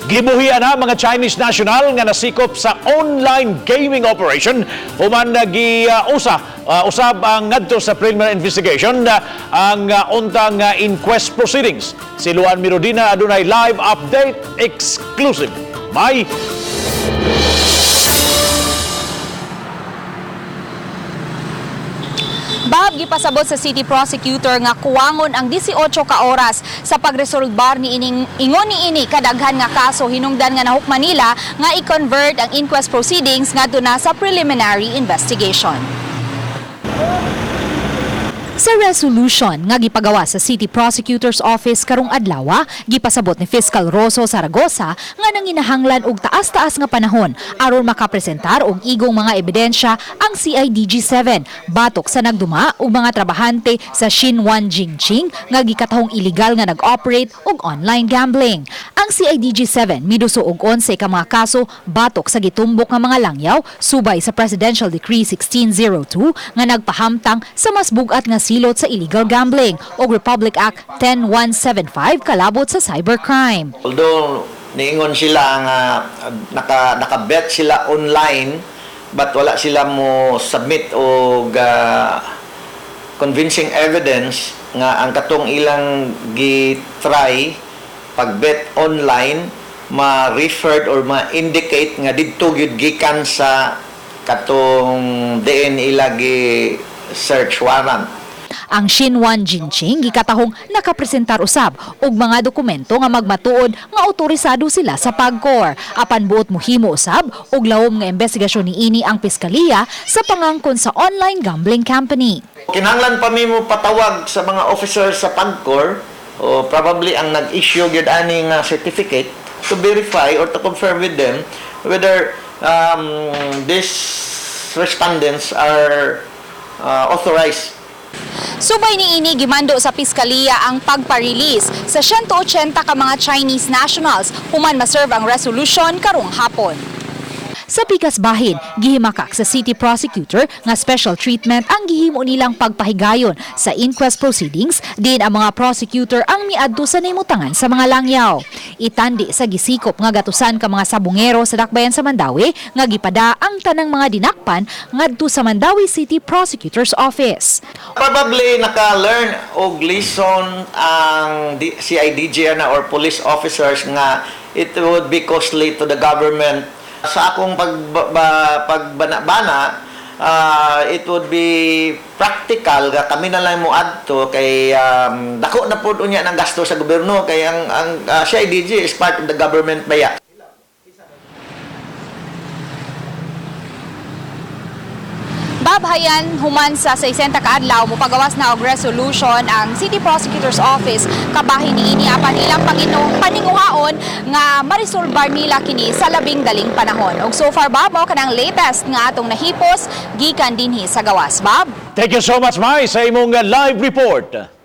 Gibuhian na mga Chinese national nga nasikop sa online gaming operation human usab ang ngadto sa preliminary investigation ang untang inquest proceedings. Si Luan Mirodina adunay live update exclusive. May Bab, gipasabot sa city prosecutor nga kuwangon ang 18 ka oras sa pagresolbar ni ingon ni kadaghan nga kaso hinungdan nga nahukman nila nga i-convert ang inquest proceedings ngadto na sa preliminary investigation. Sa resolution nga gipagawa sa City Prosecutor's Office karong adlaw, gipasabot ni Fiscal Rosso Zaragoza nga nanginahanglan og taas-taas nga panahon aron makapresentar og igong mga ebidensya ang CIDG-7 batok sa nagduma og mga trabahante sa Xinhuan Jingqing nga gikatahong illegal nga nag-operate og online gambling. Ang CIDG-7 miduso og 11 ka mga kaso batok sa gitumbok nga mga langyaw subay sa Presidential Decree 1602 nga nagpahamtang sa mas bugat nga silot sa illegal gambling o Republic Act 10175 kalabot sa cybercrime. Although niingon sila nga naka-bet sila online but wala sila mo submit og convincing evidence nga ang katong ilang gi-try pag-bet online ma-referred or ma-indicate nga didto gyud gikan sa katong diin ilagi search warrant. Ang Xinhuan Jingqing gikatahong nakapresentar usab og mga dokumento nga magmatuod nga otorisado sila sa PAGCOR. Apan buot mohimo usab og lawom nga investigasyon niini ang piskaliya sa pangangkon sa online gambling company. Kinahanglan pa mi mo patawag sa mga officers sa PAGCOR o probably ang nag-issue gyud ani nga certificate to verify or to confirm with them whether these respondents are authorized. Subay niini gimando sa piskaliya ang pagpa-release sa 180 ka mga Chinese nationals human ma-serve ang resolution karong hapon. Sa pikas bahin, gihimakak sa city prosecutor nga special treatment ang gihimo nilang pagpahigayon sa inquest proceedings din ang mga prosecutor ang miadto sa nimutangan sa mga langyaw. Itandi sa gisikop nga gatusan ka mga sabungero sa dakbayan sa Mandawi nga gipada ang tanang mga dinakpan ngadto sa Mandawi City Prosecutor's Office. Probably naka-learn og lesson ang CIDG na or police officers nga it would be costly to the government. Sa akong pagbana-bana, it would be practical nga kami na lang mo adto kay dako na pud unya ng gasto sa gobyerno kay ang CIDG is part of the government baya. Babhayan human sa 60 ka adlaw mopagawas na og resolution ang City Prosecutor's Office kabahin niini apan ilang paninguhaon nga marisolbar nila kini sa labing daling panahon. Og so far Bob, mao kanang latest nga atong nahipos gikan dinhi sa gawas. Bob. thank you so much, Mai, sa imong live report.